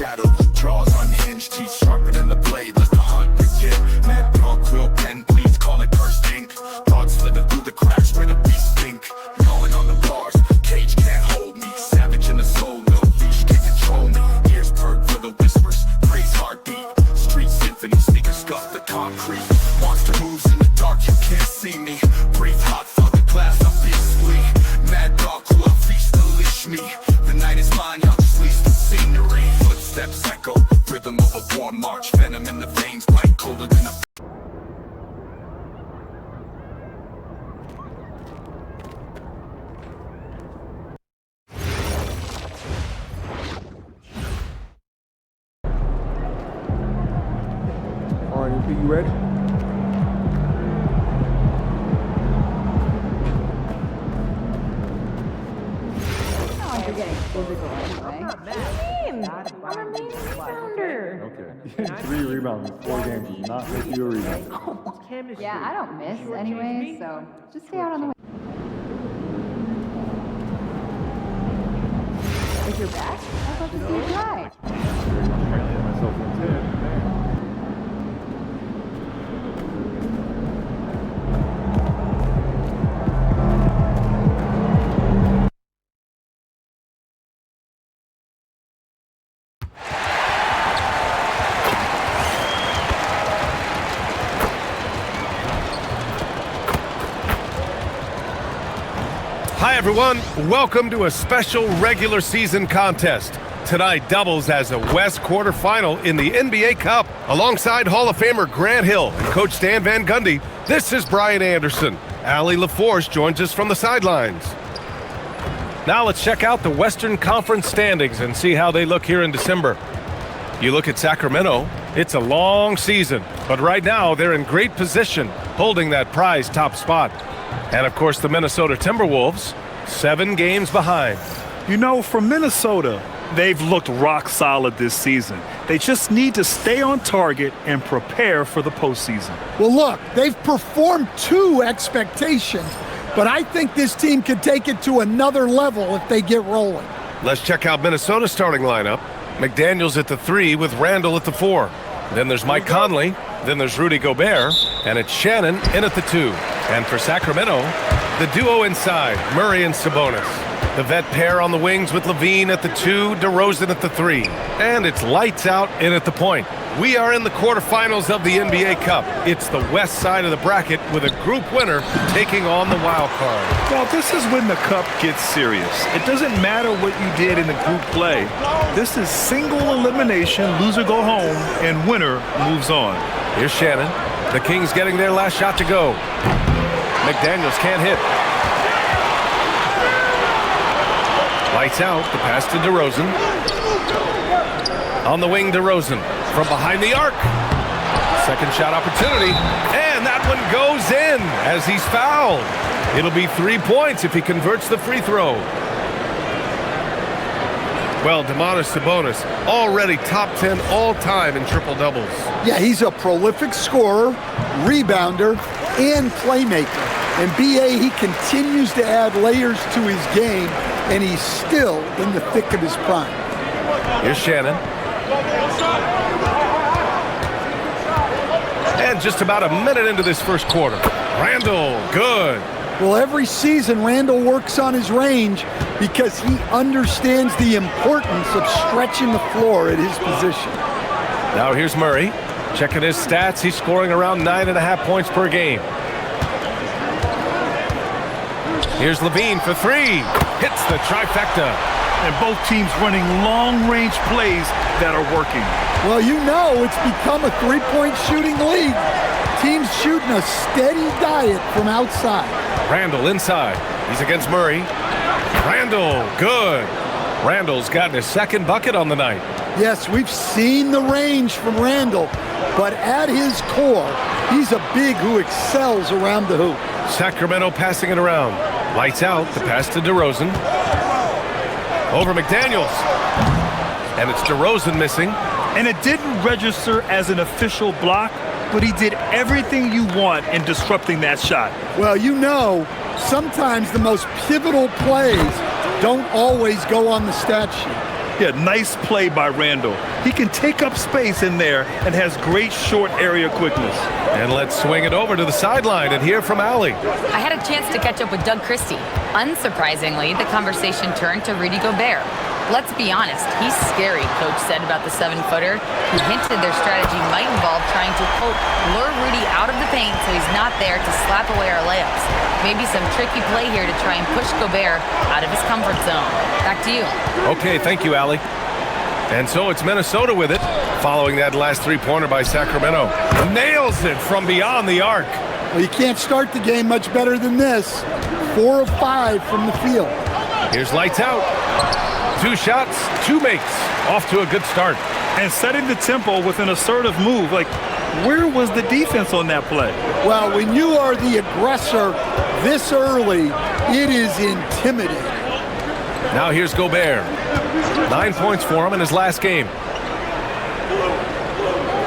shadow, jaws unhinged, teeth sharper than the blade. Let the hunt begin. Mad dog, quill pen, please call it cursed ink. Thoughts slipping through the cracks where the beast think. Calling on the bars, cage can't hold me. Savage in the soul, no leash can't control me. Ears perk for the whispers, praise heartbeat. Street symphony, sneakers scuff the concrete. Monster moves in the dark, you can't see me. Breathe hot, fuck the glass, obviously. Mad dog, who feast to leash me. The night is mine, y'all just lease the scenery. Footsteps echo, rhythm of a warm march. Venom in the veins, bite colder than a... Alright, you ready? You're getting physical anyway. What do you mean? I'm a main rebounder. Okay. 3 rebounds in 4 games does not make you a rebounder. Yeah, I don't miss anyway, so just stay out on the way. Is your back? I thought to see you try. Myself into it. Hi everyone, welcome to a special regular season contest. Tonight doubles as a West quarterfinal in the NBA Cup. Alongside Hall of Famer Grant Hill and Coach Stan Van Gundy, this is Brian Anderson. Allie LaForce joins us from the sidelines. Now let's check out the Western Conference standings and see how they look here in December. You look at Sacramento, it's a long season, but right now they're in great position, holding that prize top spot. And of course the Minnesota Timberwolves, 7 games behind. You know, for Minnesota, they've looked rock solid this season. They just need to stay on target and prepare for the postseason. Well, look, they've performed to expectations, but I think this team could take it to another level if they get rolling. Let's check out Minnesota's starting lineup. McDaniels at the 3 with Randall at the 4. Then there's Mike Conley. Then there's Rudy Gobert. And it's Shannon in at the 2. And for Sacramento, the duo inside, Murray and Sabonis. The vet pair on the wings with Levine at the 2, DeRozan at the 3. And it's lights out in at the point. We are in the quarterfinals of the NBA Cup. It's the west side of the bracket with a group winner taking on the wild card. Well, this is when the Cup gets serious. It doesn't matter what you did in the group play. This is single elimination, loser go home, and winner moves on. Here's Shannon. The Kings getting their last shot to go. McDaniels can't hit. Lights out, the pass to DeRozan. On the wing, DeRozan from behind the arc. Second shot opportunity, and that one goes in as he's fouled. It'll be 3 points if he converts the free throw. Well, Domantas Sabonis already top 10 all-time in triple-doubles. Yeah, he's a prolific scorer, rebounder, and playmaker. And BA, he continues to add layers to his game, and he's still in the thick of his prime. Here's Shannon. And just about a minute into this first quarter. Randall, good. Well, every season, Randall works on his range because he understands the importance of stretching the floor at his position. Now here's Murray. Checking his stats, he's scoring around 9.5 points per game. Here's Levine for 3. Hits the trifecta. And both teams running long-range plays that are working. Well, you know it's become a three-point shooting league. Teams shooting a steady diet from outside. Randall inside. He's against Murray. Randall, good. Randall's gotten his second bucket on the night. Yes, we've seen the range from Randall, but at his core, he's a big who excels around the hoop. Sacramento passing it around. Lights out, the pass to DeRozan. Over McDaniels. And it's DeRozan missing. And it didn't register as an official block, but he did everything you want in disrupting that shot. Well, you know, sometimes the most pivotal plays don't always go on the stat sheet. Yeah, nice play by Randall. He can take up space in there and has great short area quickness. And let's swing it over to the sideline and hear from Allie. I had a chance to catch up with Doug Christie. Unsurprisingly, the conversation turned to Rudy Gobert. Let's be honest, he's scary, Coach said about the 7-footer. He hinted their strategy might involve trying to, quote, lure Rudy out of the paint so he's not there to slap away our layups. Maybe some tricky play here to try and push Gobert out of his comfort zone. Back to you. Okay, thank you, Allie. And so it's Minnesota with it, following that last three-pointer by Sacramento. Nails it from beyond the arc. Well, you can't start the game much better than this. 4 of 5 from the field. Here's lights out. 2 shots, 2 makes. Off to a good start. And setting the tempo with an assertive move. Like, where was the defense on that play? Well, when you are the aggressor this early, it is intimidating. Now here's Gobert. 9 points for him in his last game.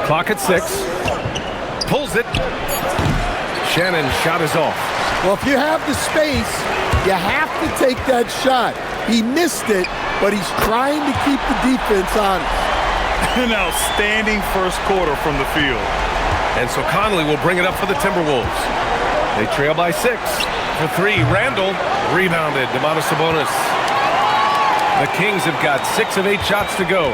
Clock at 6. Pulls it. Shannon's shot is off. Well, if you have the space, you have to take that shot. He missed it, but he's trying to keep the defense honest. An outstanding first quarter from the field. And so Conley will bring it up for the Timberwolves. They trail by 6. For 3, Randall rebounded. Domantas Sabonis. The Kings have got 6 of 8 shots to go.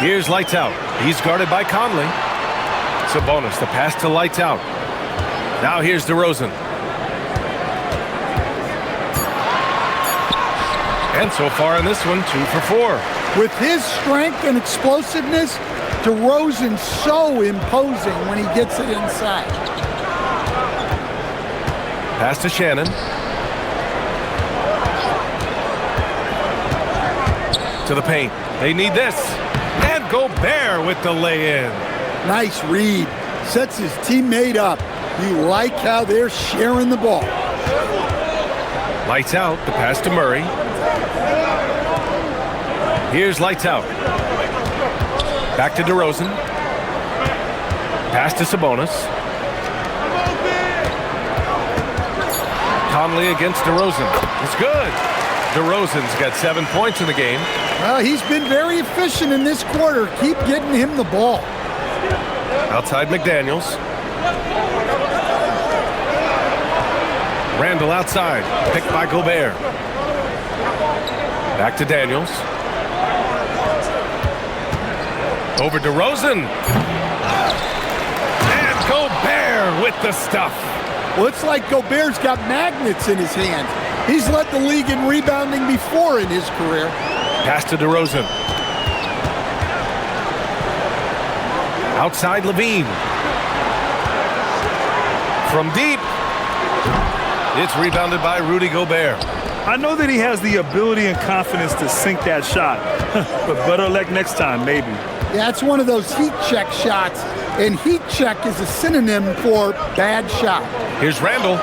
Here's lights out. He's guarded by Conley. Sabonis, the pass to lights out. Now here's DeRozan. And so far in this one, 2 for 4. With his strength and explosiveness, DeRozan's so imposing when he gets it inside. Pass to Shannon. To the paint. They need this. And Gobert with the lay-in. Nice read. Sets his teammate up. You like how they're sharing the ball. Lights out. The pass to Murray. Here's lights out. Back to DeRozan. Pass to Sabonis. Conley against DeRozan. It's good. DeRozan's got 7 points in the game. Well, he's been very efficient in this quarter. Keep getting him the ball. Outside McDaniels. Randall outside. Picked by Gobert. Back to Daniels. Over DeRozan. And Gobert with the stuff. Well, it's like Gobert's got magnets in his hands. He's led the league in rebounding before in his career. Pass to DeRozan. Outside Levine. From deep. It's rebounded by Rudy Gobert. I know that he has the ability and confidence to sink that shot, but better luck next time, maybe. Yeah, it's one of those heat check shots, and heat check is a synonym for bad shot. Here's Randall,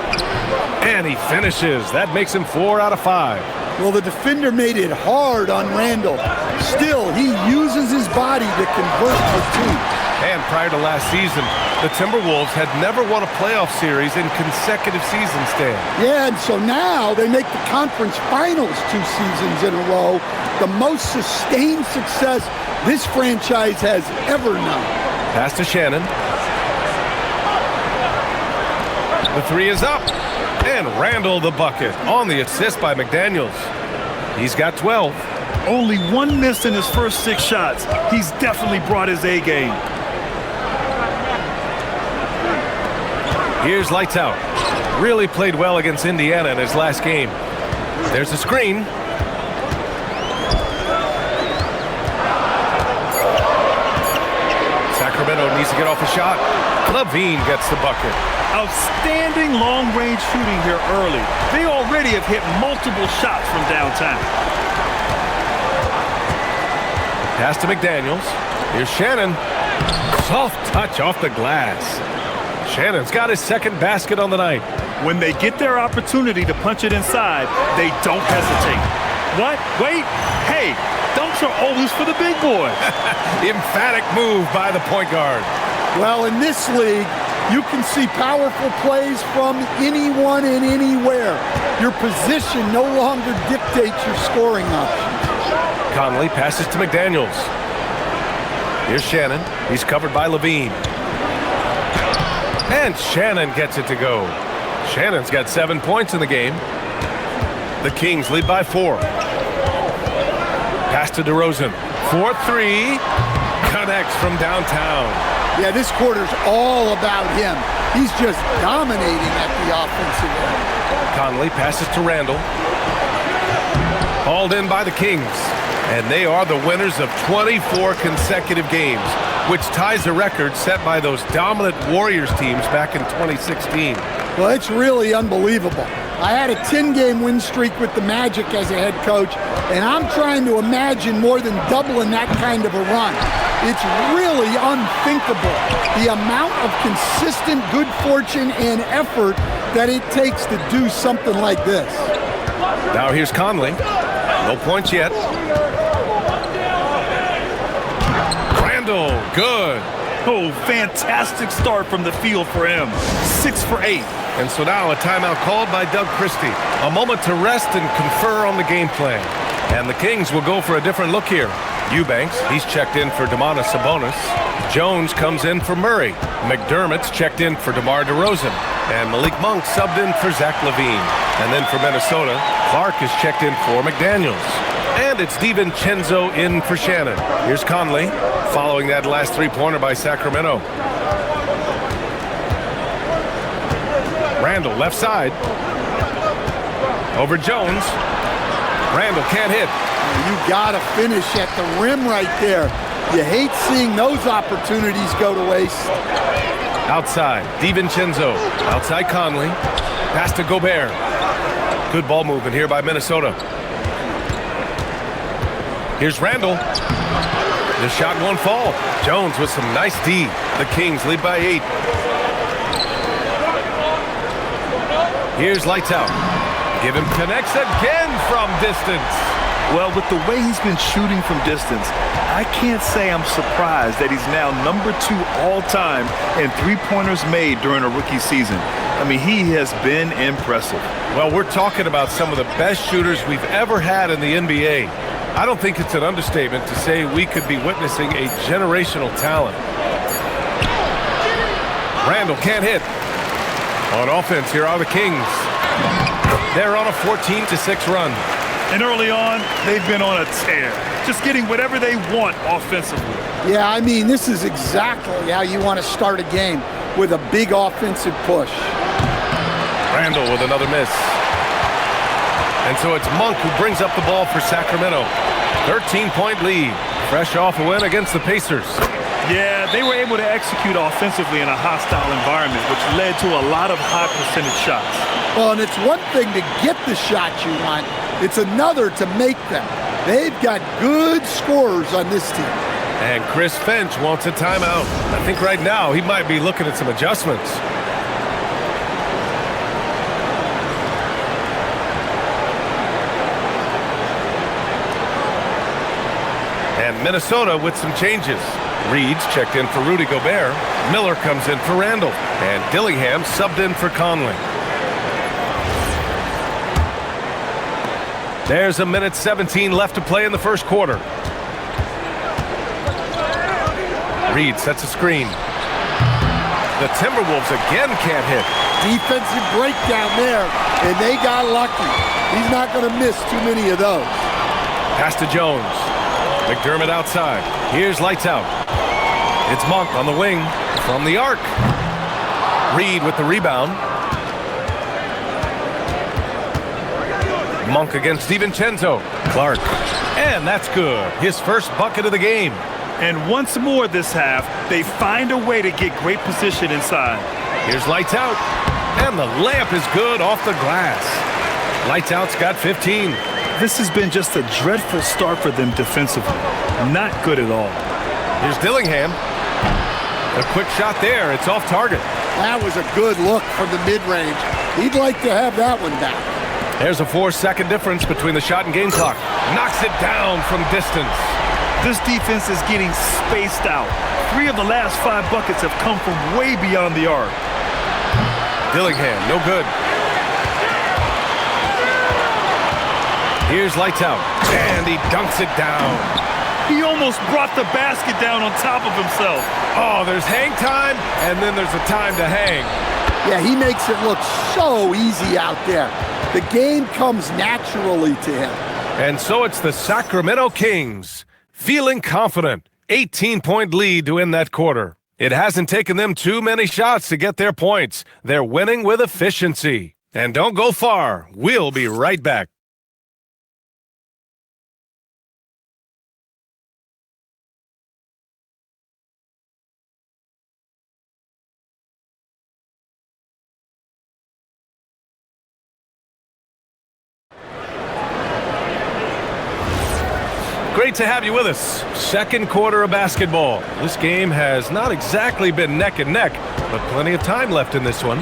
and he finishes. That makes him 4 out of 5. Well, the defender made it hard on Randall. Still, he uses his body to convert the team. And prior to last season, the Timberwolves had never won a playoff series in consecutive seasons, Stan. Yeah, and so now they make the conference finals 2 seasons in a row, the most sustained success this franchise has ever known. Pass to Shannon. The 3 is up. And Randall the bucket on the assist by McDaniels. He's got 12. Only 1 miss in his first 6 shots. He's definitely brought his A game. Here's lights out. Really played well against Indiana in his last game. There's a screen. Sacramento needs to get off a shot. Levine gets the bucket. Outstanding long-range shooting here early. They already have hit multiple shots from downtown. Pass to McDaniels. Here's Shannon. Soft touch off the glass. Shannon's got his second basket on the night. When they get their opportunity to punch it inside, they don't hesitate. What? Wait. Hey, dunks are always for the big boy. Emphatic move by the point guard. Well, in this league, You can see powerful plays from anyone and anywhere. Your position no longer dictates your scoring options. Conley passes to McDaniels. Here's Shannon. He's covered by Levine. And Shannon gets it to go. Shannon's got 7 points in the game. The Kings lead by 4. Pass to DeRozan. 4-3. Connects from downtown. Yeah, this quarter's all about him. He's just dominating at the offensive end. Conley passes to Randall. Hauled in by the Kings. And they are the winners of 24 consecutive games, which ties a record set by those dominant Warriors teams back in 2016. Well, it's really unbelievable. I had a 10-game win streak with the Magic as a head coach, and I'm trying to imagine more than doubling that kind of a run. It's really unthinkable, the amount of consistent good fortune and effort that it takes to do something like this. Now here's Conley. No points yet. Randall, good. Oh, fantastic start from the field for him. 6 for 8. And so now a timeout called by Doug Christie. A moment to rest and confer on the game plan. And the Kings will go for a different look here. Eubanks, he's checked in for Domantas Sabonis. Jones comes in for Murray. McDermott's checked in for DeMar DeRozan. And Malik Monk subbed in for Zach LaVine. And then for Minnesota, Clark is checked in for McDaniels. And it's DiVincenzo in for Shannon. Here's Conley, following that last three-pointer by Sacramento. Randall, left side. Over Jones. Randall can't hit. You gotta finish at the rim right there. You hate seeing those opportunities go to waste. Outside, DiVincenzo. Outside Conley. Pass to Gobert. Good ball movement here by Minnesota. Here's Randall. The shot won't fall. Jones with some nice D. The Kings lead by 8. Here's Lights Out. Give him connects again from distance. Well, with the way he's been shooting from distance, I can't say I'm surprised that he's now number 2 all-time in three-pointers made during a rookie season. I mean, he has been impressive. Well, we're talking about some of the best shooters we've ever had in the NBA. I don't think it's an understatement to say we could be witnessing a generational talent. Randall can't hit. On offense, here are the Kings. They're on a 14-6 run. And early on, they've been on a tear, just getting whatever they want offensively. Yeah, I mean, this is exactly how you want to start a game, with a big offensive push. Randall with another miss. And so it's Monk who brings up the ball for Sacramento. 13-point lead, fresh off a win against the Pacers. Yeah, they were able to execute offensively in a hostile environment, which led to a lot of high percentage shots. Well, and it's one thing to get the shots you want. It's another to make them. They've got good scorers on this team. And Chris Finch wants a timeout. I think right now he might be looking at some adjustments. And Minnesota with some changes. Reed's checked in for Rudy Gobert. Miller comes in for Randall. And Dillingham subbed in for Conley. There's 1:17 left to play in the first quarter. Reed sets a screen. The Timberwolves again can't hit. Defensive breakdown there, and they got lucky. He's not going to miss too many of those. Pass to Jones. McDermott outside. Here's Lights Out. It's Monk on the wing from the arc. Reed with the rebound. Monk against DiVincenzo. Clark. And that's good. His first bucket of the game. And once more this half, they find a way to get great position inside. Here's Lights Out. And the layup is good off the glass. Lights Out's got 15. This has been just a dreadful start for them defensively. Not good at all. Here's Dillingham. A quick shot there. It's off target. That was a good look from the mid-range. He'd like to have that one back. There's a 4-second difference between the shot and game clock. Knocks it down from distance. This defense is getting spaced out. 3 of the last 5 buckets have come from way beyond the arc. Dillingham, no good. Here's lights out, and he dunks it down. He almost brought the basket down on top of himself. Oh, there's hang time, and then there's a time to hang. Yeah, he makes it look so easy out there. The game comes naturally to him. And so it's the Sacramento Kings, feeling confident. 18-point lead to win that quarter. It hasn't taken them too many shots to get their points. They're winning with efficiency. And don't go far. We'll be right back. Great to have you with us. Second quarter of basketball. This game has not exactly been neck and neck, but plenty of time left in this one.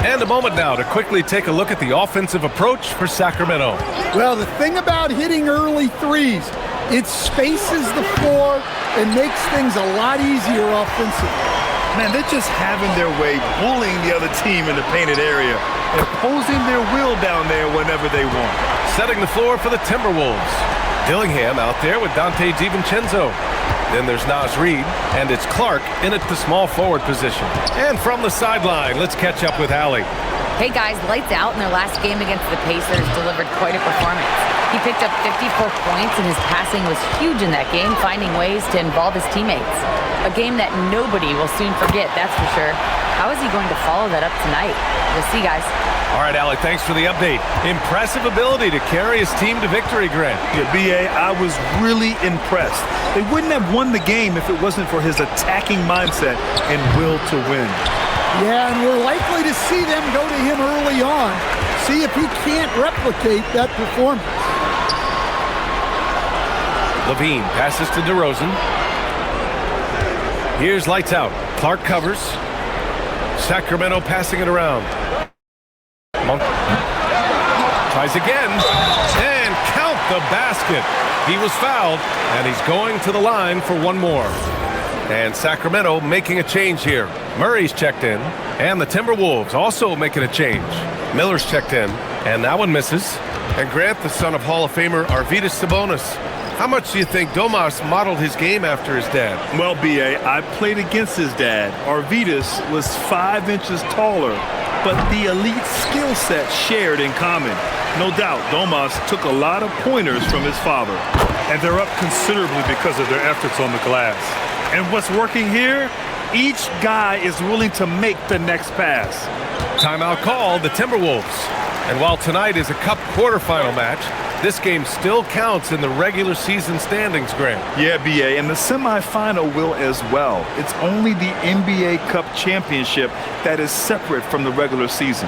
And a moment now to quickly take a look at the offensive approach for Sacramento. Well, the thing about hitting early threes, it spaces the floor and makes things a lot easier offensively. Man, they're just having their way, bullying the other team in the painted area, imposing their will down there whenever they want. Setting the floor for the Timberwolves. Dillingham out there with Dante DiVincenzo. Then there's Naz Reid, and it's Clark in at the small forward position. And from the sideline, let's catch up with Allie. Hey guys, lights out in their last game against the Pacers delivered quite a performance. He picked up 54 points and his passing was huge in that game, finding ways to involve his teammates. A game that nobody will soon forget, that's for sure. How is he going to follow that up tonight? We'll see, guys. All right, Alec, thanks for the update. Impressive ability to carry his team to victory, Grant. Yeah, B.A., I was really impressed. They wouldn't have won the game if it wasn't for his attacking mindset and will to win. Yeah, and we're likely to see them go to him early on, see if he can't replicate that performance. Levine passes to DeRozan. Here's lights out. Clark covers. Sacramento passing it around. Monk tries again, and count the basket. He was fouled, and he's going to the line for one more. And Sacramento making a change here. Murray's checked in, and the Timberwolves also making a change. Miller's checked in, and that one misses. And Grant, the son of Hall of Famer Arvydas Sabonis. How much do you think Domas modeled his game after his dad? Well, B.A., I played against his dad. Arvydas was 5 inches taller, but the elite skill set shared in common. No doubt, Domas took a lot of pointers from his father. And they're up considerably because of their efforts on the glass. And what's working here? Each guy is willing to make the next pass. Timeout called, the Timberwolves. And while tonight is a Cup quarterfinal match, this game still counts in the regular season standings, Grant. Yeah, B.A., and the semifinal will as well. It's only the NBA Cup championship that is separate from the regular season.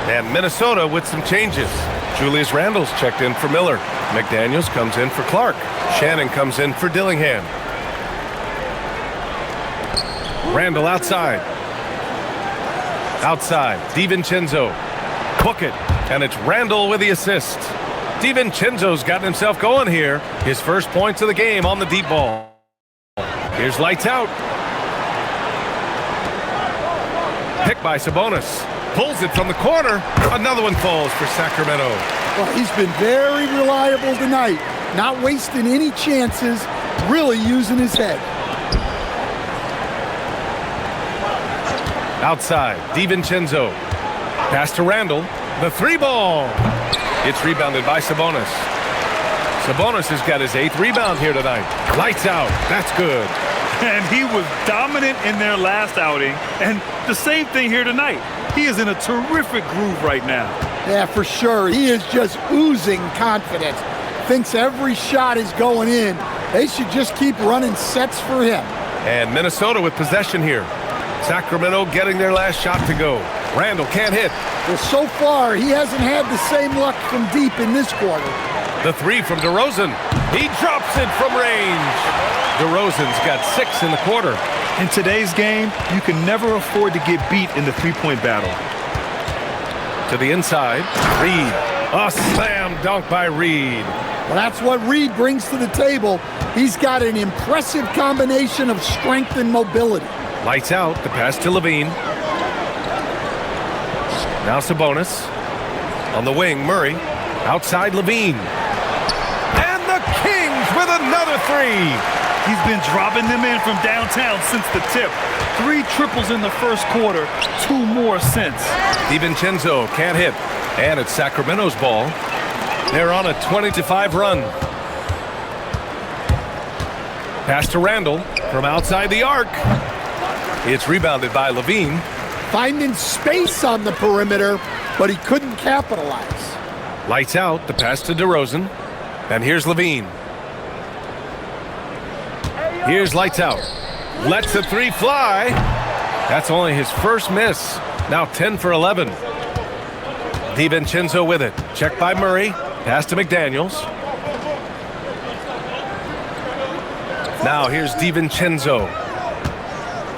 And Minnesota with some changes. Julius Randle's checked in for Miller. McDaniels comes in for Clark. Shannon comes in for Dillingham. Randle outside. Outside, DiVincenzo. Book it, and it's Randle with the assist. DiVincenzo's gotten himself going here. His first points of the game on the deep ball. Here's lights out. Picked by Sabonis. Pulls it from the corner. Another one falls for Sacramento. Well, he's been very reliable tonight. Not wasting any chances, really using his head. Outside, DiVincenzo. Pass to Randle. The three ball. It's rebounded by Sabonis. Sabonis has got his 8th rebound here tonight. Lights out. That's good. And he was dominant in their last outing. And the same thing here tonight. He is in a terrific groove right now. Yeah, for sure. He is just oozing confidence. Thinks every shot is going in. They should just keep running sets for him. And Minnesota with possession here. Sacramento getting their last shot to go. Randle can't hit. Well, so far, he hasn't had the same luck from deep in this quarter. The three from DeRozan. He drops it from range. DeRozan's got 6 in the quarter. In today's game, you can never afford to get beat in the three-point battle. To the inside. Reed. A slam dunk by Reed. Well, that's what Reed brings to the table. He's got an impressive combination of strength and mobility. Lights out. The pass to Levine. Now Sabonis. On the wing, Murray. Outside Levine. And the Kings with another three. He's been dropping them in from downtown since the tip. 3 triples in the first quarter, 2 more since. DiVincenzo can't hit. And it's Sacramento's ball. They're on a 20-5 run. Pass to Randall from outside the arc. It's rebounded by Levine. Finding space on the perimeter, but he couldn't capitalize. Lights out. The pass to DeRozan. And here's Levine. Here's lights out. Lets the three fly. That's only his first miss. Now 10 for 11. DiVincenzo with it. Checked by Murray. Pass to McDaniels. Now here's DiVincenzo.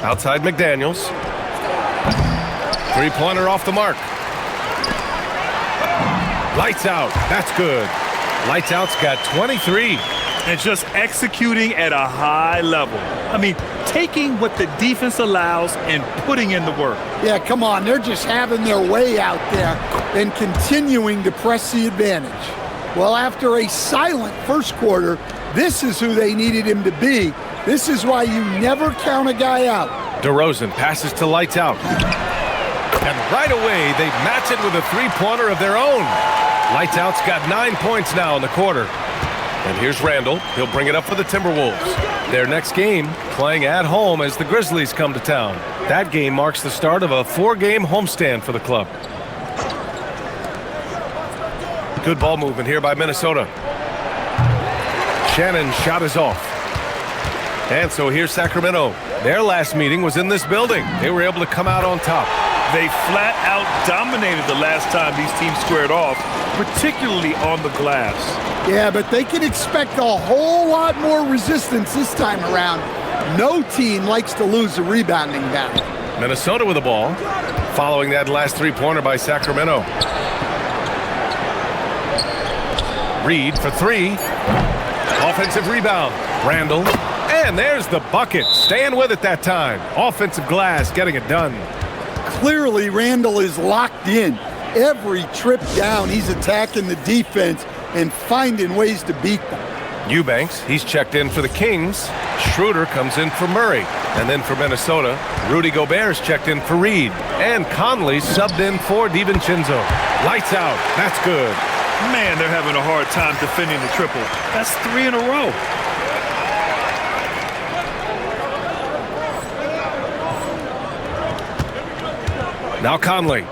Outside McDaniels. Three-pointer off the mark. Lights out. That's good. Lights out's got 23. And just executing at a high level. I mean, taking what the defense allows and putting in the work. Yeah, come on. They're just having their way out there and continuing to press the advantage. Well, after a silent first quarter, this is who they needed him to be. This is why you never count a guy out. DeRozan passes to lights out. And right away, they match it with a three-pointer of their own. Lights out's got 9 points now in the quarter. And here's Randall. He'll bring it up for the Timberwolves. Their next game playing at home as the Grizzlies come to town. That game marks the start of a 4-game homestand for the club. Good ball movement here by Minnesota. Shannon's shot is off. And so here's Sacramento. Their last meeting was in this building. They were able to come out on top. They flat out dominated the last time these teams squared off, particularly on the glass. Yeah, but they can expect a whole lot more resistance this time around. No team likes to lose a rebounding battle. Minnesota with the ball, following that last three-pointer by Sacramento. Reed for three. Offensive rebound. Randall. And there's the bucket. Staying with it that time. Offensive glass, getting it done. Clearly, Randall is locked in. Every trip down, he's attacking the defense and finding ways to beat them. Eubanks, he's checked in for the Kings. Schroeder comes in for Murray. And then for Minnesota, Rudy Gobert's checked in for Reed. And Conley subbed in for DiVincenzo. Lights out. That's good. Man, they're having a hard time defending the triple. That's 3 in a row. Now Conley.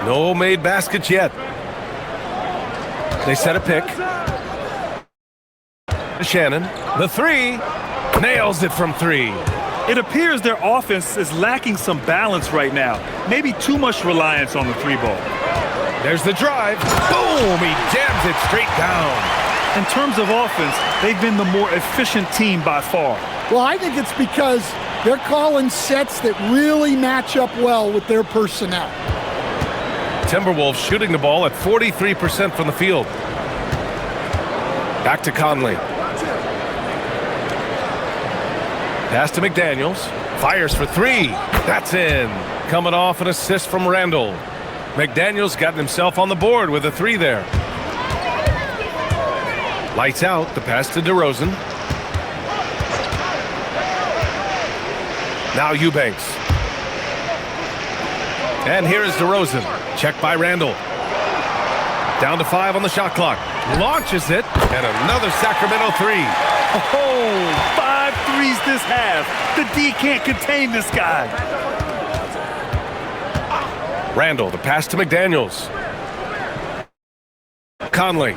No made baskets yet. They set a pick. Shannon. The three. Nails it from 3. It appears their offense is lacking some balance right now. Maybe too much reliance on the 3-ball. There's the drive. Boom! He jams it straight down. In terms of offense, they've been the more efficient team by far. Well, I think it's because they're calling sets that really match up well with their personnel. Timberwolves shooting the ball at 43% from the field. Back to Conley. Pass to McDaniels. Fires for 3. That's in. Coming off an assist from Randall. McDaniels got himself on the board with a 3 there. Lights out. The pass to DeRozan. Now Eubanks. And here is DeRozan. Checked by Randall. Down to 5 on the shot clock. Launches it. And another Sacramento 3. Oh, 5 threes this half. The D can't contain this guy. Randall, the pass to McDaniels. Conley.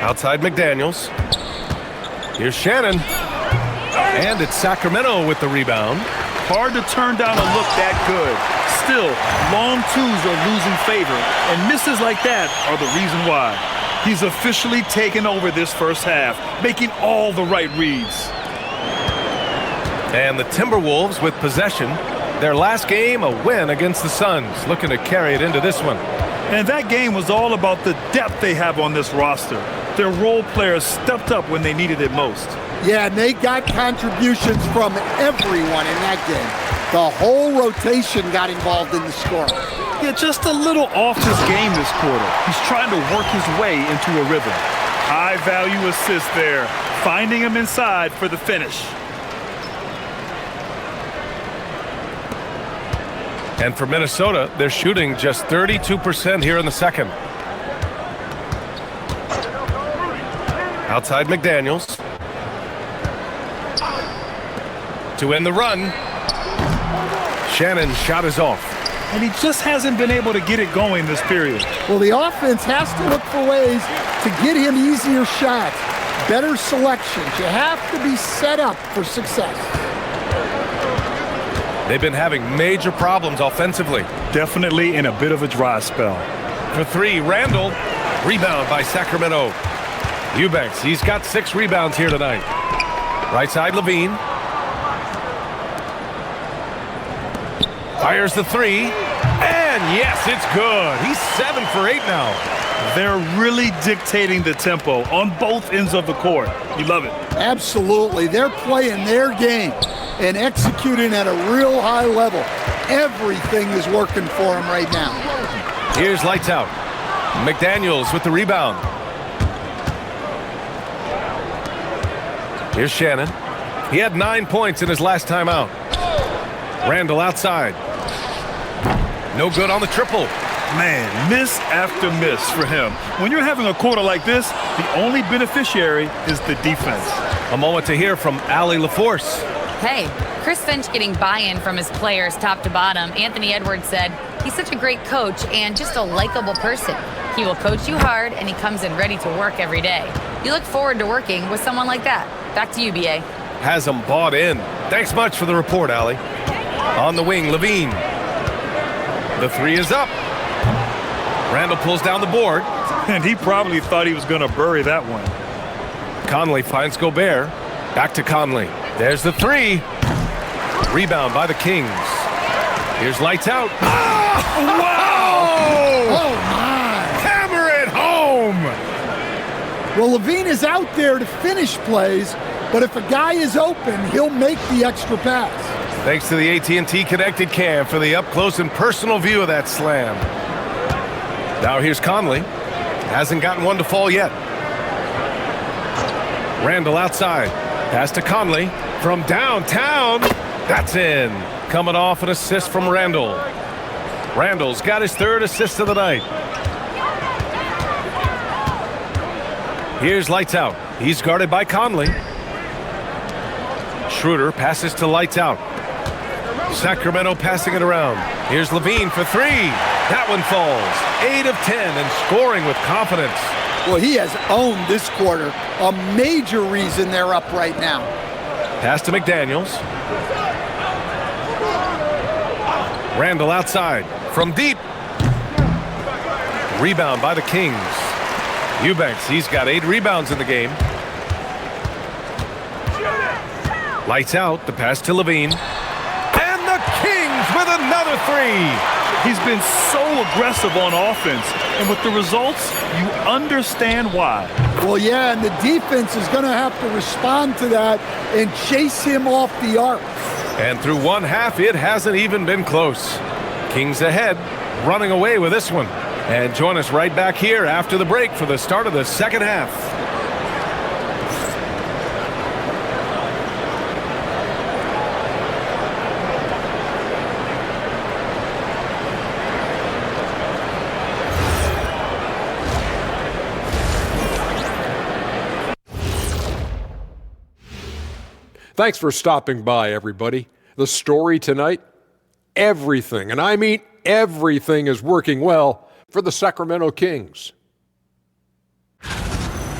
Outside McDaniels. Here's Shannon. And it's Sacramento with the rebound. Hard to turn down a look that good. Still, long twos are losing favor, and misses like that are the reason why. He's officially taken over this first half, making all the right reads. And the Timberwolves with possession. Their last game, a win against the Suns, looking to carry it into this one. And that game was all about the depth they have on this roster. Their role players stepped up when they needed it most. Yeah, and they got contributions from everyone in that game. The whole rotation got involved in the score. Yeah, just a little off his game this quarter. He's trying to work his way into a rhythm. High-value assist there, finding him inside for the finish. And for Minnesota, they're shooting just 32% here in the second. Outside McDaniels. To end the run. Shannon's shot is off. And he just hasn't been able to get it going this period. Well, the offense has to look for ways to get him easier shots, better selections. You have to be set up for success. They've been having major problems offensively. Definitely in a bit of a dry spell. For three, Randall. Rebound by Sacramento. Eubanks, he's got 6 rebounds here tonight. Right side, Levine. Fires the three. And yes, it's good. He's 7 for 8 now. They're really dictating the tempo on both ends of the court. You love it. Absolutely. They're playing their game and executing at a real high level. Everything is working for them right now. Here's lights out. McDaniels with the rebound. Here's Shannon. He had 9 points in his last time out. Randall outside. No good on the triple. Man, miss after miss for him. When you're having a quarter like this, the only beneficiary is the defense. A moment to hear from Allie LaForce. Hey, Chris Finch getting buy-in from his players top to bottom. Anthony Edwards said, he's such a great coach and just a likable person. He will coach you hard, and he comes in ready to work every day. You look forward to working with someone like that. Back to you, B.A. Has them bought in. Thanks much for the report, Allie. On the wing, Levine. The three is up. Randall pulls down the board. And he probably thought he was going to bury that one. Conley finds Gobert. Back to Conley. There's the three. Rebound by the Kings. Here's lights out. Oh, wow! Oh, my. Hammer it home! Well, Levine is out there to finish plays, but if a guy is open, he'll make the extra pass. Thanks to the AT&T Connected Cam for the up-close and personal view of that slam. Now here's Conley. Hasn't gotten one to fall yet. Randall outside. Pass to Conley from downtown. That's in. Coming off an assist from Randall. Randall's got his 3rd assist of the night. Here's lights out. He's guarded by Conley. Schroeder passes to lights out. Sacramento passing it around. Here's Levine for 3. That one falls. 8 of 10 and scoring with confidence. Well, he has owned this quarter. A major reason they're up right now. Pass to McDaniels. Randall outside. From deep. Rebound by the Kings. Eubanks, he's got 8 rebounds in the game. Lights out. The pass to Levine. And the Kings with another 3. He's been so aggressive on offense, and with the results, you understand why. Well, yeah, and the defense is going to have to respond to that and chase him off the arc. And through one half, it hasn't even been close. Kings ahead, running away with this one. And join us right back here after the break for the start of the second half. Thanks for stopping by, everybody. The story tonight, everything, and I mean everything, is working well for the Sacramento Kings.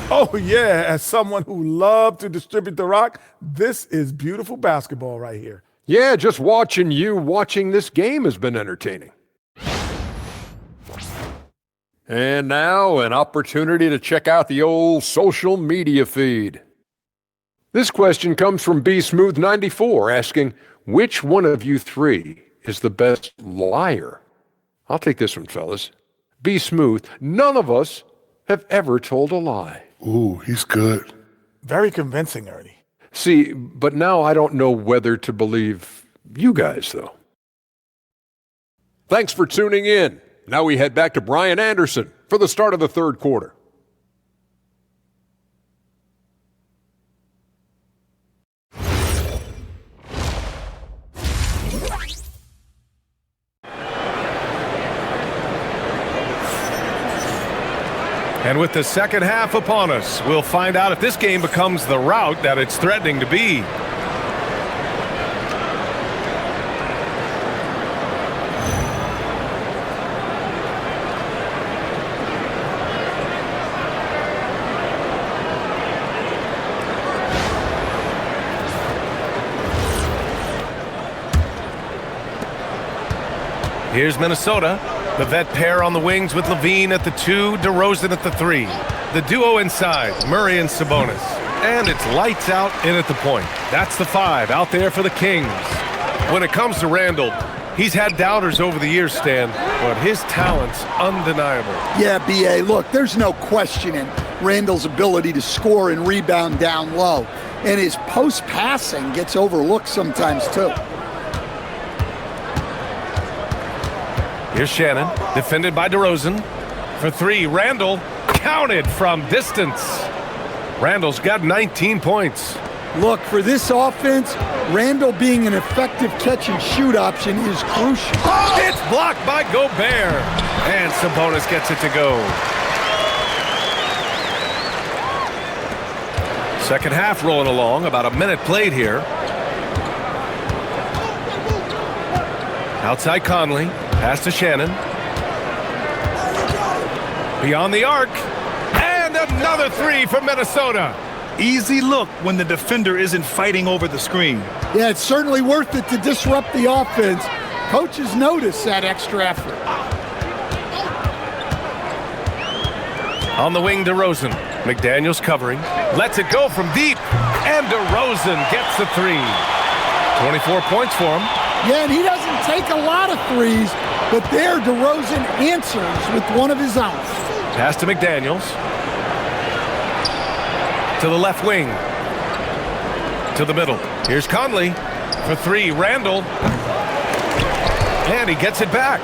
Oh, yeah, as someone who loved to distribute the rock, this is beautiful basketball right here. Yeah, just watching this game has been entertaining. And now, an opportunity to check out the old social media feed. This question comes from B Smooth 94 asking, which one of you 3 is the best liar. I'll take this one, fellas. Be smooth. None of us have ever told a lie. Ooh, he's good. Very convincing, Ernie. See, but now I don't know whether to believe you guys, though. Thanks for tuning in. Now we head back to Brian Anderson for the start of the third quarter. And with the second half upon us, we'll find out if this game becomes the rout that it's threatening to be. Here's Minnesota. The vet pair on the wings with Levine at the 2, DeRozan at the 3. The duo inside, Murray and Sabonis. And it's lights out in at the point. That's the 5 out there for the Kings. When it comes to Randall, he's had doubters over the years, Stan, but his talent's undeniable. Yeah, B.A., look, there's no questioning Randall's ability to score and rebound down low. And his post-passing gets overlooked sometimes, too. Here's Shannon, defended by DeRozan. For 3, Randall counted from distance. Randall's got 19 points. Look, for this offense, Randall being an effective catch-and-shoot option is crucial. It's blocked by Gobert. And Sabonis gets it to go. Second half rolling along, about a minute played here. Outside Conley. Pass to Shannon. Beyond the arc. And another 3 for Minnesota. Easy look when the defender isn't fighting over the screen. Yeah, it's certainly worth it to disrupt the offense. Coaches notice that extra effort. On the wing, DeRozan. McDaniels covering. Lets it go from deep. And DeRozan gets the 3. 24 points for him. Yeah, and he doesn't take a lot of threes, but there DeRozan answers with one of his own. Pass to McDaniels. To the left wing. To the middle. Here's Conley. For 3, Randall. And he gets it back.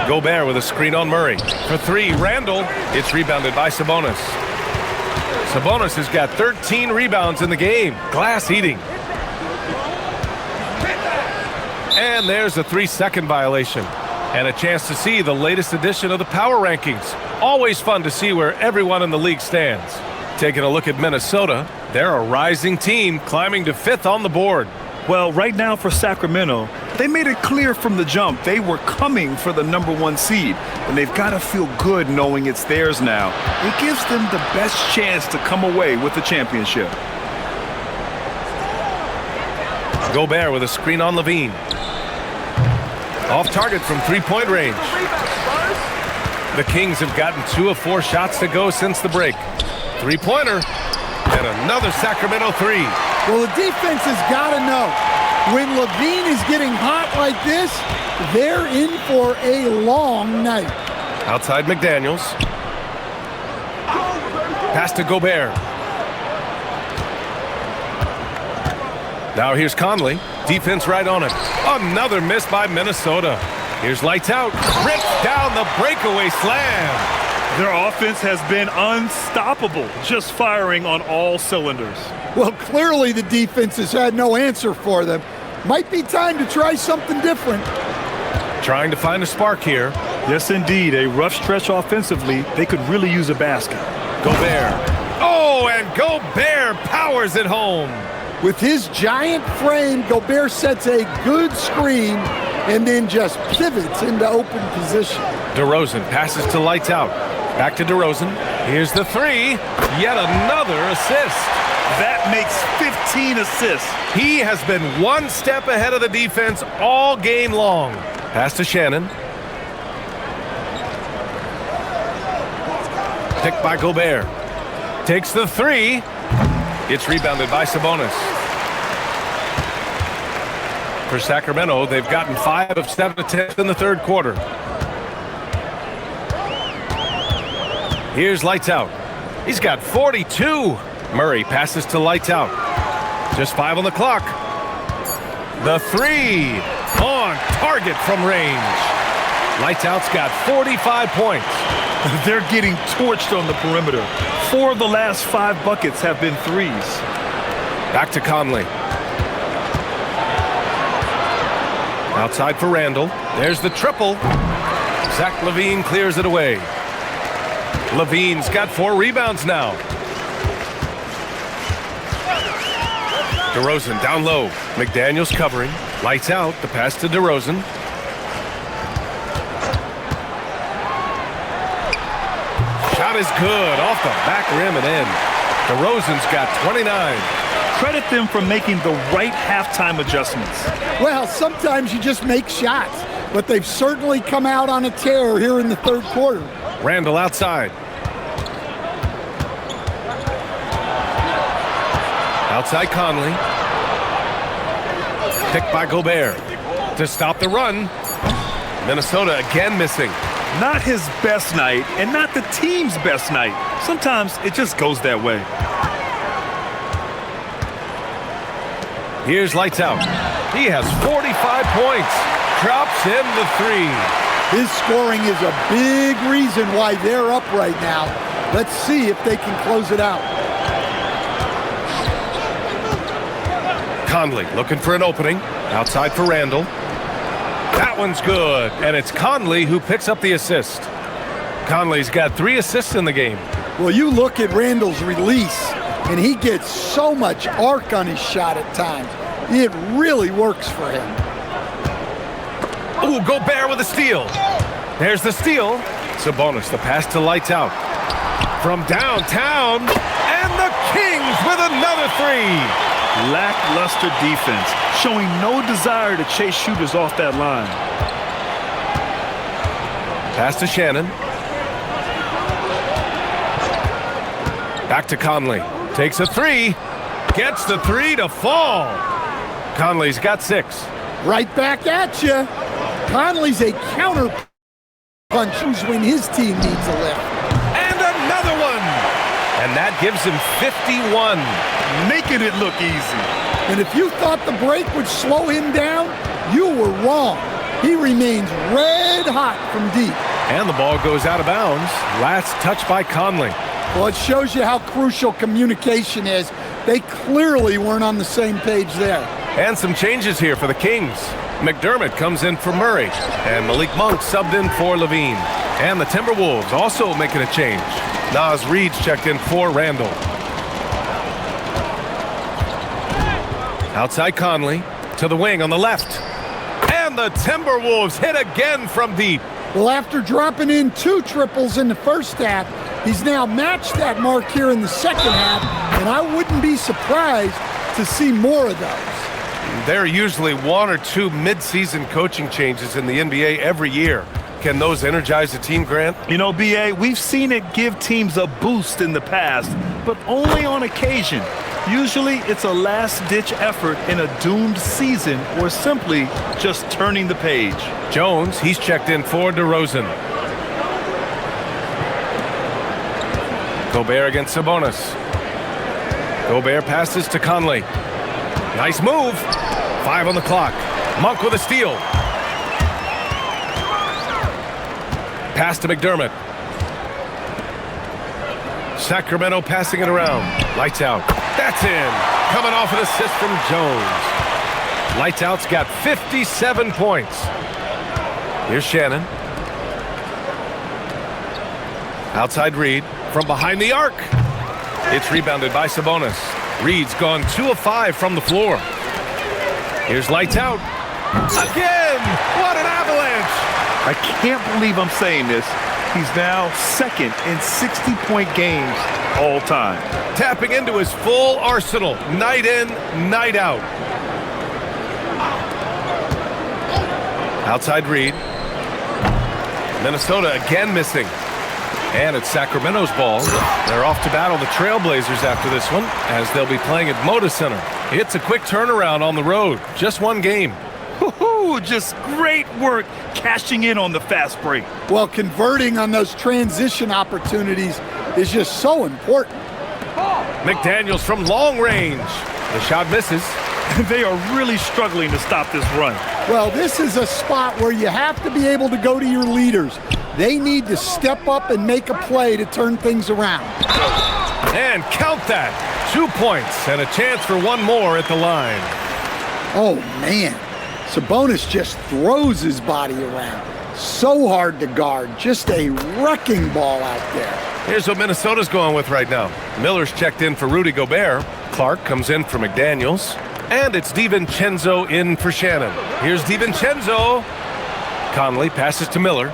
Gobert with a screen on Murray. For 3, Randall. It's rebounded by Sabonis. Sabonis has got 13 rebounds in the game. Glass eating. And there's a 3-second violation. And a chance to see the latest edition of the power rankings. Always fun to see where everyone in the league stands. Taking a look at Minnesota, they're a rising team climbing to 5th on the board. Well, right now for Sacramento, they made it clear from the jump they were coming for the #1 seed. And they've got to feel good knowing it's theirs now. It gives them the best chance to come away with the championship. Gobert with a screen on Levine. Off target from 3-point range. The Kings have gotten 2 of 4 shots to go since the break. 3-pointer and another Sacramento 3. Well, the defense has got to know when Levine is getting hot like this, they're in for a long night. Outside McDaniels. Pass to Gobert. Now here's Conley. Defense right on it. Another miss by Minnesota. Here's lights out. Rips down the breakaway slam. Their offense has been unstoppable, just firing on all cylinders. Well, clearly the defense has had no answer for them. Might be time to try something different. Trying to find a spark here. Yes, indeed. A rough stretch offensively. They could really use a basket. Gobert. Oh, and Gobert powers it home. With his giant frame, Gobert sets a good screen and then just pivots into open position. DeRozan passes to lights out. Back to DeRozan. Here's the 3. Yet another assist. That makes 15 assists. He has been one step ahead of the defense all game long. Pass to Shannon. Picked by Gobert. Takes the 3. It's rebounded by Sabonis. For Sacramento, they've gotten 5 of 7 attempts in the third quarter. Here's Lights Out. He's got 42. Murray passes to Lights Out. Just 5 on the clock. The 3 on target from range. Lights Out's got 45 points. They're getting torched on the perimeter. 4 of the last 5 buckets have been threes. Back to Conley. Outside for Randall. There's the triple. Zach LaVine clears it away. LaVine's got 4 rebounds now. DeRozan down low. McDaniels covering. Lights Out. The pass to DeRozan. Shot is good. Off the back rim and in. DeRozan's got 29. Credit them for making the right halftime adjustments. Well, sometimes you just make shots, but they've certainly come out on a tear here in the third quarter. Randall outside. Outside Conley. Picked by Gobert. To stop the run. Minnesota again missing. Not his best night and not the team's best night. Sometimes it just goes that way. Here's Lights Out. He has 45 points. Drops in the 3. His scoring is a big reason why they're up right now. Let's see if they can close it out. Conley looking for an opening. Outside for Randall. That one's good. And it's Conley who picks up the assist. Conley's got 3 assists in the game. Well, you look at Randall's release, and he gets so much arc on his shot at times. It really works for him. Ooh, Gobert with a steal. There's the steal. Sabonis, the pass to Lights Out. From downtown, and the Kings with another 3. Lackluster defense, showing no desire to chase shooters off that line. Pass to Shannon. Back to Conley. Takes a 3. Gets the 3 to fall. Conley's got 6. Right back at you. Conley's a counter punch when his team needs a lift. And another one. And that gives him 51. Making it look easy. And if you thought the break would slow him down, you were wrong. He remains red hot from deep. And the ball goes out of bounds. Last touch by Conley. Well, it shows you how crucial communication is. They clearly weren't on the same page there. And some changes here for the Kings. McDermott comes in for Murray. And Malik Monk subbed in for LaVine. And the Timberwolves also making a change. Naz Reid's checked in for Randall. Outside Conley. To the wing on the left. And the Timberwolves hit again from deep. Well, after dropping in 2 triples in the first half, he's now matched that mark here in the second half, and I wouldn't be surprised to see more of those. There are usually 1 or 2 mid-season coaching changes in the NBA every year. Can those energize a team, Grant? You know, B.A., we've seen it give teams a boost in the past, but only on occasion. Usually it's a last-ditch effort in a doomed season or simply just turning the page. Jones, he's checked in for DeRozan. Gobert against Sabonis. Gobert passes to Conley. Nice move. 5 on the clock. Monk with a steal. Pass to McDermott. Sacramento passing it around. Lights Out. That's in. Coming off an assist from Jones. Lights Out's got 57 points. Here's Shannon. Outside Reid. From behind the arc. It's rebounded by Sabonis. Reid's gone 2 of 5 from the floor. Here's Lights Out. Again! What an avalanche! I can't believe I'm saying this. He's now second in 60-point games all time. Tapping into his full arsenal, night in, night out. Outside Reid. Minnesota again missing. And it's Sacramento's ball. They're off to battle the Trailblazers after this one, as they'll be playing at Moda Center. It's a quick turnaround on the road. Just 1 game. Just great work cashing in on the fast break. Well, converting on those transition opportunities is just so important. McDaniels from long range. The shot misses. They are really struggling to stop this run. Well, this is a spot where you have to be able to go to your leaders. They need to step up and make a play to turn things around. And count that. 2 points and a chance for one more at the line. Oh, man. Sabonis just throws his body around. So hard to guard. Just a wrecking ball out there. Here's what Minnesota's going with right now. Miller's checked in for Rudy Gobert. Clark comes in for McDaniels. And it's DiVincenzo in for Shannon. Here's DiVincenzo. Conley passes to Miller.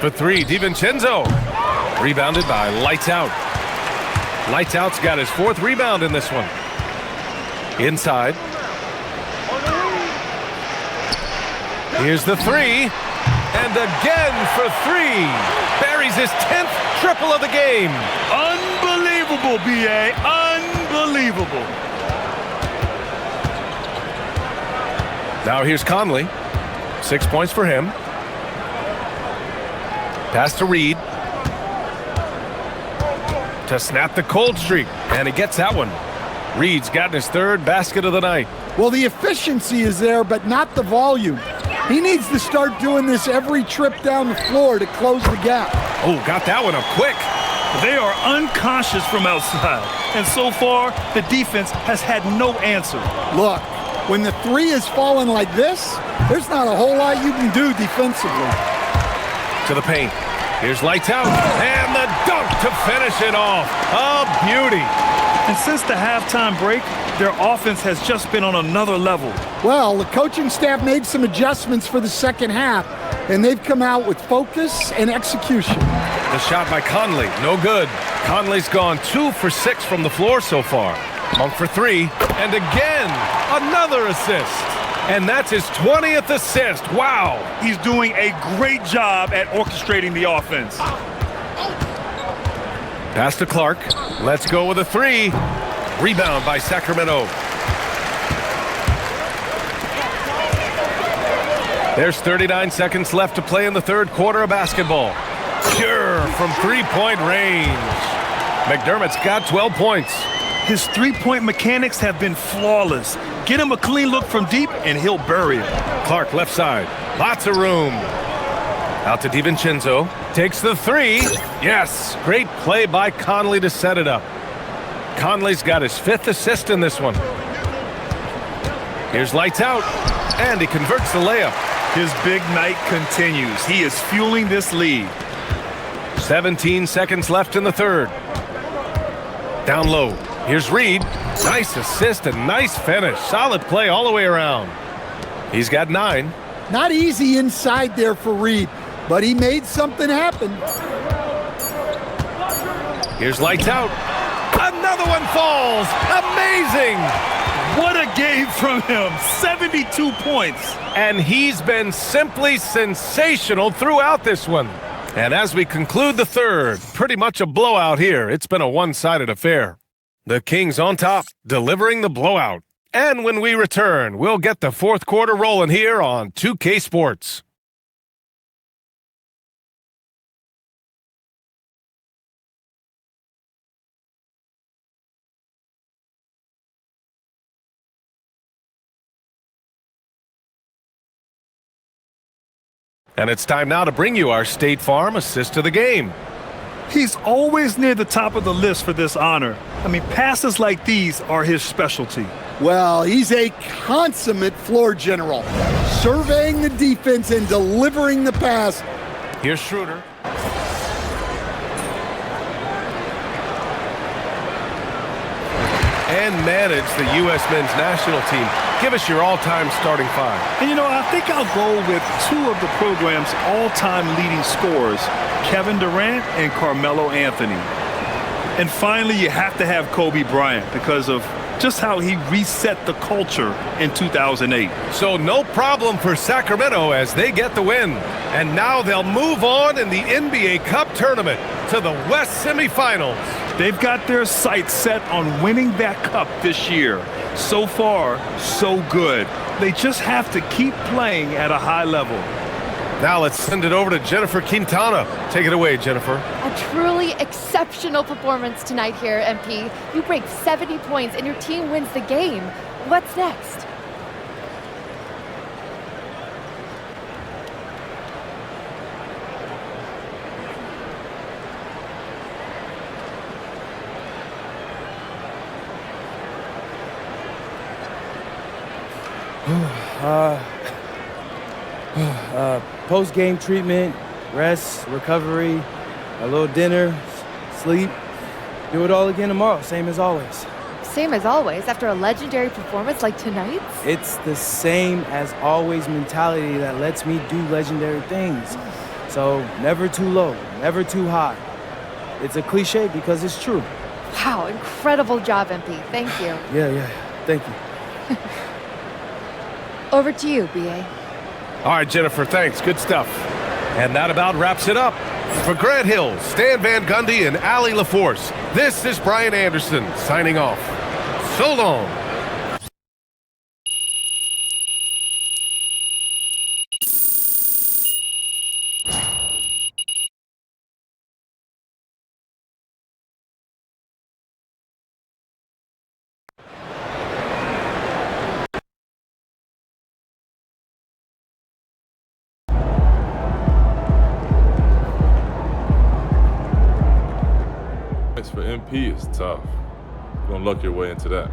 For three, DiVincenzo. Rebounded by Lights Out. Lights Out's got his 4th rebound in this one. Inside. Here's the 3. And again for 3. Buries his 10th triple of the game. Unbelievable, B.A. Unbelievable. Now here's Conley. 6 points for him. Pass to Reed. To snap the cold streak. And he gets that one. Reed's gotten his 3rd basket of the night. Well, the efficiency is there, but not the volume. He needs to start doing this every trip down the floor to close the gap. Oh, got that one up quick. They are unconscious from outside. And so far, the defense has had no answer. Look, when the 3 is falling like this, there's not a whole lot you can do defensively. To the paint. Here's Lights Out. And the dunk to finish it off. A beauty. And since the halftime break, their offense has just been on another level. Well, the coaching staff made some adjustments for the second half, and they've come out with focus and execution. The shot by Conley, no good. Conley's gone 2 for 6 from the floor so far. Monk for 3, and again, another assist. And that's his 20th assist. Wow. He's doing a great job at orchestrating the offense. Pass to Clark. Let's go with a 3. Rebound by Sacramento. There's 39 seconds left to play in the 3rd quarter of basketball. Pure from 3-point range. McDermott's got 12 points. His 3-point mechanics have been flawless. Get him a clean look from deep, and he'll bury it. Clark left side. Lots of room. Out to DiVincenzo. Takes the 3. Yes. Great play by Conley to set it up. Conley's got his 5th assist in this one. Here's Lights Out. And he converts the layup. His big night continues. He is fueling this lead. 17 seconds left in the 3rd. Down low. Here's Reed. Nice assist and nice finish. Solid play all the way around. He's got 9. Not easy inside there for Reed, but he made something happen. Here's Lights Out. Another one falls. Amazing. What a game from him. 72 points. And he's been simply sensational throughout this one. And as we conclude the 3rd, pretty much a blowout here. It's been a one-sided affair. The Kings on top, delivering the blowout. And when we return, we'll get the 4th quarter rolling here on 2K Sports. And it's time now to bring you our State Farm assist of the game. He's always near the top of the list for this honor. I mean, passes like these are his specialty. Well, he's a consummate floor general, surveying the defense and delivering the pass. Here's Schroeder. And manage the U.S. men's national team. Give us your all-time starting 5. And, you know, I think I'll go with 2 of the program's all-time leading scorers, Kevin Durant and Carmelo Anthony. And finally, you have to have Kobe Bryant because of just how he reset the culture in 2008. So no problem for Sacramento as they get the win. And now they'll move on in the NBA Cup tournament to the West semifinals. They've got their sights set on winning that cup this year. So far, so good. They just have to keep playing at a high level. Now let's send it over to Jennifer Quintana. Take it away, Jennifer. A truly exceptional performance tonight here, MP. You break 70 points and your team wins the game. What's next? Post-game treatment, rest, recovery, a little dinner, sleep. Do it all again tomorrow, same as always. Same as always, after a legendary performance like tonight's? It's the same as always mentality that lets me do legendary things. So never too low, never too high. It's a cliche because it's true. Wow, incredible job, MP. Thank you. Yeah, thank you. Over to you, BA. All right, Jennifer, thanks. Good stuff. And that about wraps it up. For Grant Hill, Stan Van Gundy, and Allie LaForce, this is Brian Anderson signing off. So long. For MP is tough. You're gonna luck your way into that.